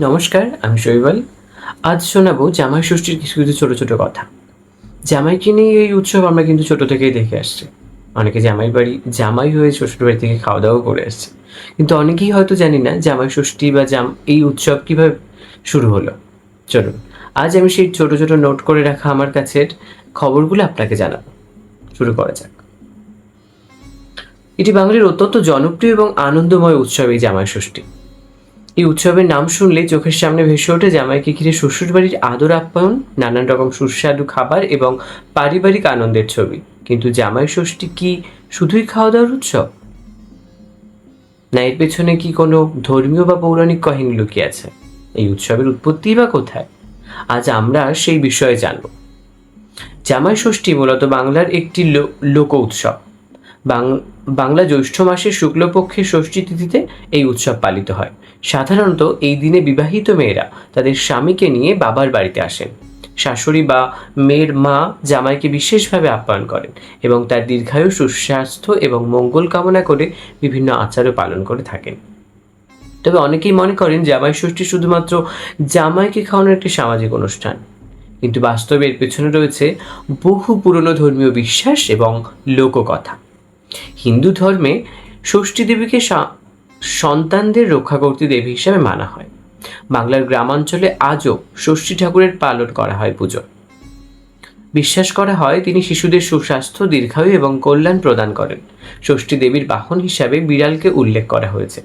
নমস্কার, আমি শৈবাল। আজ শোনাবো জামাই ষষ্ঠীর কিছু কিছু ছোট ছোট কথা। জামাইকে নিয়ে এই উৎসব আমরা কিন্তু ছোট থেকেই দেখে আসছি। অনেকে জামাই হয়ে শ্বশুর বাড়ি থেকে খাওয়া দাওয়া করে আসছে, কিন্তু অনেকেই হয়তো জানি না জামাই ষষ্ঠী বা এই উৎসব কিভাবে শুরু হলো। চলুন, আজ আমি সেই ছোট ছোট নোট করে রাখা আমার কাছের খবরগুলো আপনাকে জানাবো। শুরু করা যাক। এটি বাঙালির অত্যন্ত জনপ্রিয় এবং আনন্দময় উৎসব এই জামাই ষষ্ঠী। এই উৎসবের নাম শুনলেই চোখের সামনে ভেসে ওঠে জামাইকে ঘিরে শ্বশুরবাড়ির আদর আপ্যায়ন, নানান রকম সুস্বাদু খাবার এবং পারিবারিক আনন্দের ছবি। কিন্তু জামাই ষষ্ঠী কি শুধুই খাওয়া দাওয়ার উৎসব, না এর পেছনে কি কোনো ধর্মীয় বা পৌরাণিক কাহিনী লুকিয়ে আছে? এই উৎসবের উৎপত্তি বা কোথায়, আজ আমরা সেই বিষয়ে জানব। জামাই ষষ্ঠী মূলত বাংলার একটি লোক উৎসব। বাংলা জ্যৈষ্ঠ মাসের শুক্লপক্ষের ষষ্ঠী তিথিতে এই উৎসব পালিত হয়। সাধারণত এই দিনে বিবাহিত মেয়েরা তাদের স্বামীকে নিয়ে বাবার বাড়িতে আসেন। শাশুড়ি বা মেয়ের মা জামাইকে বিশেষভাবে আপ্যায়ন করেন এবং তার দীর্ঘায়ু, সুস্বাস্থ্য এবং মঙ্গল কামনা করে বিভিন্ন আচারও পালন করে থাকেন। তবে অনেকেই মনে করেন জামাই ষষ্ঠী শুধুমাত্র জামাইকে খাওয়ানোর একটি সামাজিক অনুষ্ঠান, কিন্তু বাস্তবে এর পেছনে রয়েছে বহু পুরনো ধর্মীয় বিশ্বাস এবং লোককথা। হিন্দু ধর্মে ষষ্ঠী দেবীকে সন্তানদের রক্ষাকর্ত্রী দেবী হিসাবে মানা হয়। বাংলার গ্রামাঞ্চলে আজও ষষ্ঠী ঠাকুরের পালন করা হয় পুজো। বিশ্বাস করা হয় তিনি শিশুদের সুস্বাস্থ্য, দীর্ঘায়ু এবং কল্যাণ প্রদান করেন। ষষ্ঠী দেবীর বাহন হিসাবে বিড়ালকে উল্লেখ করা হয়েছে।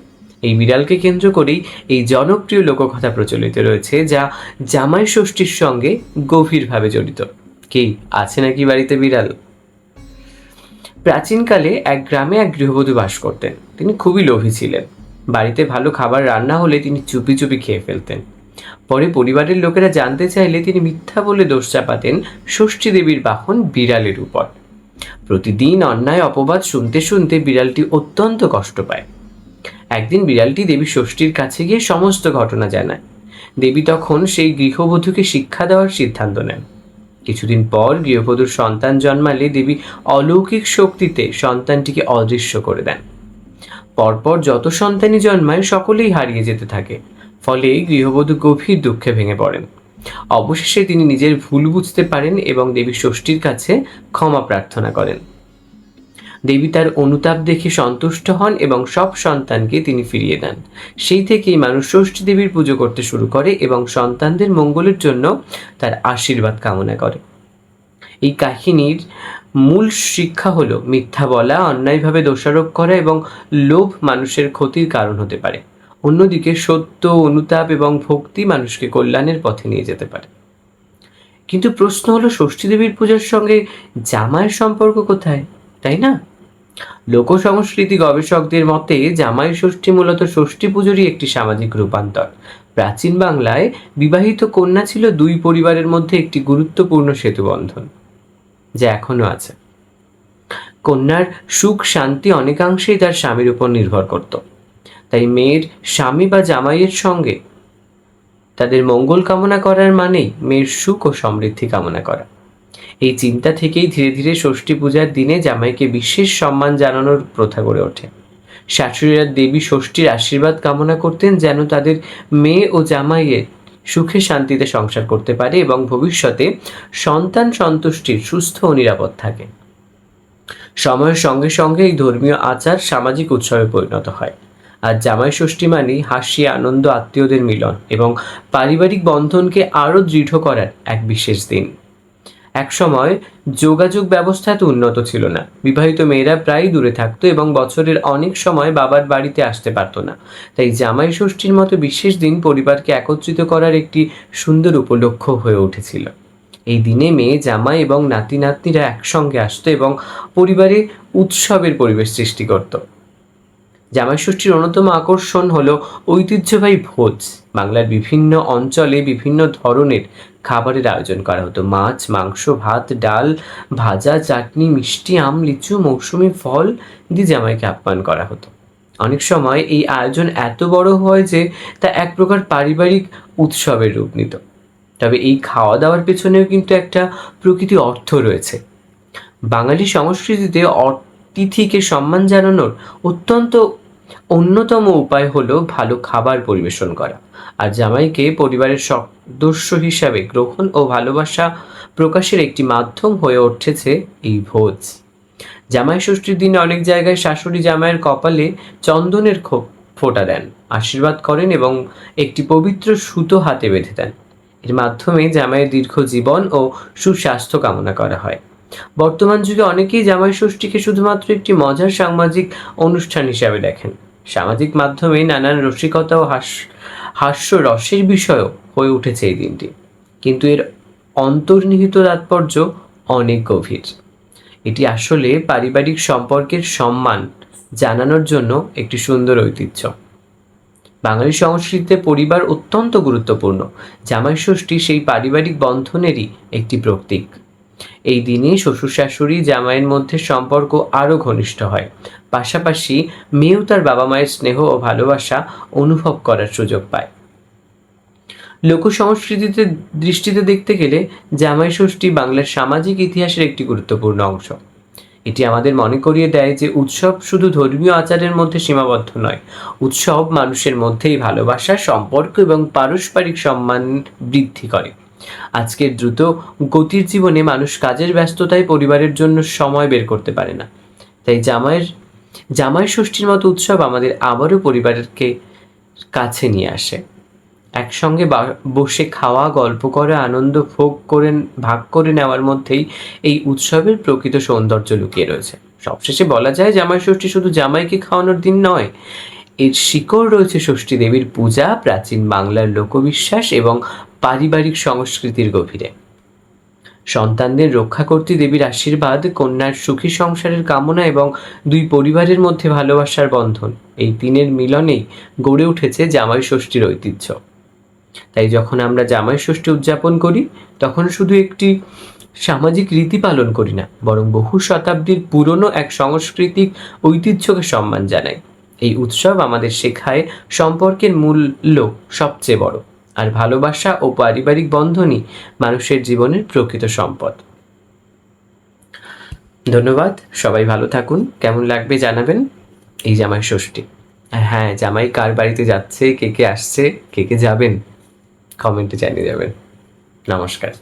এই বিড়ালকে কেন্দ্র করেই এই জনপ্রিয় লোককথা প্রচলিত রয়েছে, যা জামাই ষষ্ঠীর সঙ্গে গভীরভাবে জড়িত। কি আছে নাকি বাড়িতে বিড়াল? প্রাচীনকালে এক গ্রামে এক গৃহবধূ বাস করতেন। তিনি খুবই লোভী ছিলেন। বাড়িতে ভালো খাবার রান্না হলে তিনি চুপি চুপি খেয়ে ফেলতেন। পরে পরিবারের লোকেরা জানতে চাইলে তিনি মিথ্যা বলে দোষ চাপাতেন ষষ্ঠী দেবীর বাহন বিড়ালের উপর। প্রতিদিন অন্যায় অপবাদ শুনতে শুনতে বিড়ালটি অত্যন্ত কষ্ট পায়। একদিন বিড়ালটি দেবী ষষ্ঠীর কাছে গিয়ে সমস্ত ঘটনা জানায়। দেবী তখন সেই গৃহবধূকে শিক্ষা দেওয়ার সিদ্ধান্ত নেন। কিছুদিন পর গৃহবধূর সন্তান জন্মালে দেবী অলৌকিক শক্তিতে সন্তানটিকে অদৃশ্য করে দেন। পরপর যত সন্তানই জন্মায় সকলেই হারিয়ে যেতে থাকে। ফলে গৃহবধূ গভীর দুঃখে ভেঙে পড়েন। অবশেষে তিনি নিজের ভুল বুঝতে পারেন এবং দেবী ষষ্ঠীর কাছে ক্ষমা প্রার্থনা করেন। দেবী তার অনুতাপ দেখে সন্তুষ্ট হন এবং সব সন্তানকে তিনি ফিরিয়ে দেন। সেই থেকেই মানুষ ষষ্ঠী দেবীর পুজো করতে শুরু করে এবং সন্তানদের মঙ্গলের জন্য তার আশীর্বাদ কামনা করে। এই কাহিনীর মূল শিক্ষা হলো মিথ্যা বলা, অন্যায়ভাবে দোষারোপ করা এবং লোভ মানুষের ক্ষতির কারণ হতে পারে। অন্যদিকে সত্য, অনুতাপ এবং ভক্তি মানুষকে কল্যাণের পথে নিয়ে যেতে পারে। কিন্তু প্রশ্ন হলো, ষষ্ঠী দেবীর পূজার সঙ্গে জামাইয়ের সম্পর্ক কোথায়, তাই না? লোক সংস্কৃতি গবেষকদের মতে জামাই ষষ্ঠী মূলত ষষ্ঠী পুজোরই একটি সামাজিক রূপান্তর। প্রাচীন বাংলায় বিবাহিত কন্যা ছিল দুই পরিবারের মধ্যে একটি গুরুত্বপূর্ণ সেতুবন্ধন, যা এখনো আছে। কন্যার সুখ শান্তি অনেকাংশেই তার স্বামীর উপর নির্ভর করত। তাই মেয়ের স্বামী বা জামাইয়ের সঙ্গে তাদের মঙ্গল কামনা করার মানেই মেয়ের সুখ ও সমৃদ্ধি কামনা করা। এই চিন্তা থেকেই ধীরে ধীরে ষষ্ঠী পূজার দিনে জামাইকে বিশেষ সম্মান জানানোর প্রথা গড়ে ওঠে। শাশুড়িরা দেবী ষষ্ঠীর আশীর্বাদ কামনা করতেন যেন তাদের মেয়ে ও জামাইয়ের সুখে শান্তিতে সংসার করতে পারে এবং ভবিষ্যতে সন্তান সন্তুষ্টির সুস্থ ও নিরাপদ থাকে। সময়ের সঙ্গে সঙ্গে এই ধর্মীয় আচার সামাজিক উৎসবে পরিণত হয়। আর জামাই ষষ্ঠী মানেই হাসি, আনন্দ, আত্মীয়দের মিলন এবং পারিবারিক বন্ধনকে আরও দৃঢ় করার এক বিশেষ দিন। একসময় যোগাযোগ ব্যবস্থা এত উন্নত ছিল না। বিবাহিত মেয়েরা প্রায় দূরে থাকতো এবং বছরের অনেক সময় বাবার বাড়িতে আসতে পারতো না। তাই জামাই ষষ্ঠীর মতো বিশেষ দিন পরিবারকে একত্রিত করার একটি সুন্দর উপলক্ষ হয়ে উঠেছিল। এই দিনে মেয়ে, জামাই এবং নাতি নাতনিরা একসঙ্গে আসতো এবং পরিবারে উৎসবের পরিবেশ সৃষ্টি করত। জামাই ষষ্ঠীর অন্যতম আকর্ষণ হলো ঐতিহ্যবাহী ভোজ। বাংলার বিভিন্ন অঞ্চলে বিভিন্ন ধরনের খাবারের আয়োজন করা হতো। মাছ, মাংস, ভাত, ডাল, ভাজা, চাটনি, মিষ্টি, আম, লিচু, মৌসুমি ফল দিয়ে জামাইকে আপ্যায়ন করা হতো। অনেক সময় এই আয়োজন এত বড় হয় যে তা এক প্রকার পারিবারিক উৎসবের রূপ নিত। তবে এই খাওয়া দাওয়ার পেছনেও কিন্তু একটা প্রকৃতি অর্থ রয়েছে। বাঙালি সংস্কৃতিতে অতিথিকে সম্মান জানানোর অত্যন্ত অন্যতম উপায় হলো ভালো খাবার পরিবেশন করা, আর জামাইকে পরিবারের সদস্য হিসাবে গ্রহণ ও ভালোবাসা প্রকাশের একটি মাধ্যম হয়ে উঠেছে এই ভোজ। জামাই ষষ্ঠীর দিন অনেক জায়গায় শাশুড়ি জামাইয়ের কপালে চন্দনের ফোঁটা দেন, আশীর্বাদ করেন এবং একটি পবিত্র সুতো হাতে বেঁধে দেন। এর মাধ্যমে জামাইয়ের দীর্ঘ জীবন ও সুস্বাস্থ্য কামনা করা হয়। বর্তমান যুগে অনেকেই জামাই ষষ্ঠীকে শুধুমাত্র একটি মজার সামাজিক অনুষ্ঠান হিসাবে দেখেন। সামাজিক মাধ্যমে নানান রসিকতা ও হাস্যরসের বিষয়ও হয়ে উঠেছে এই দিনটি, কিন্তু এর অন্তর্নিহিত তাৎপর্য অনেক গভীর। এটি আসলে পারিবারিক সম্পর্কের সম্মান জানানোর জন্য একটি সুন্দর ঐতিহ্য। বাঙালি সংস্কৃতিতে পরিবার অত্যন্ত গুরুত্বপূর্ণ। জামাই ষষ্ঠী সেই পারিবারিক বন্ধনেরই একটি প্রতীক। এই দিনে শ্বশুর শাশুড়ি জামাইয়ের মধ্যে সম্পর্ক আরও ঘনিষ্ঠ হয়, পাশাপাশি মেয়েও তার বাবা মায়ের স্নেহ ও ভালোবাসা অনুভব করার সুযোগ পায়। লোক সংস্কৃতিতে দৃষ্টিতে দেখতে গেলে জামাই ষষ্ঠী বাংলার সামাজিক ইতিহাসের একটি গুরুত্বপূর্ণ অংশ। এটি আমাদের মনে করিয়ে দেয় যে উৎসব শুধু ধর্মীয় আচারের মধ্যে সীমাবদ্ধ নয়, উৎসব মানুষের মধ্যেই ভালোবাসা, সম্পর্ক এবং পারস্পরিক সম্মান বৃদ্ধি করে। আজকের দ্রুত গতির জীবনে মানুষ কাজের ব্যস্ততায় পরিবারের জন্য সময় বের করতে পারে না, তাই জামাই ষষ্ঠীর মতো উৎসব আমাদের আবারও পরিবারকে কাছে নিয়ে আসে। একসঙ্গে বসে খাওয়া, গল্প করা, আনন্দ ভাগ করে নেওয়ার মধ্যেই এই উৎসবের প্রকৃত সৌন্দর্য লুকিয়ে রয়েছে। সবশেষে বলা যায় জামাই ষষ্ঠী শুধু জামাইকে খাওয়ানোর দিন নয়, এর শিকড় রয়েছে ষষ্ঠী দেবীর পূজা, প্রাচীন বাংলার লোকবিশ্বাস এবং পারিবারিক সংস্কৃতির গভীরে। সন্তানদের রক্ষাকর্ত্রী দেবীর আশীর্বাদ, কন্যার সুখী সংসারের কামনা এবং দুই পরিবারের মধ্যে ভালোবাসার বন্ধন, এই তিনের মিলনেই গড়ে উঠেছে জামাই ষষ্ঠীর ঐতিহ্য। তাই যখন আমরা জামাই ষষ্ঠী উদযাপন করি, তখন শুধু একটি সামাজিক রীতি পালন করি না, বরং বহু শতাব্দীর পুরনো এক সাংস্কৃতিক ঐতিহ্যকে সম্মান জানাই। এই উৎসব আমাদের শেখায় সম্পর্কের মূল্য সবচেয়ে বড়, আর ভালোবাসা ও পারিবারিক বন্ধনই মানুষের জীবনের প্রকৃত সম্পদ। ধন্যবাদ, সবাই ভালো থাকুন। কেমন লাগবে জানাবেন এই জামাই ষষ্ঠী। আর হ্যাঁ, জামাই কার বাড়িতে যাচ্ছে, কে কে আসছে, কে কে যাবেন, কমেন্টে জানিয়ে যাবেন। নমস্কার।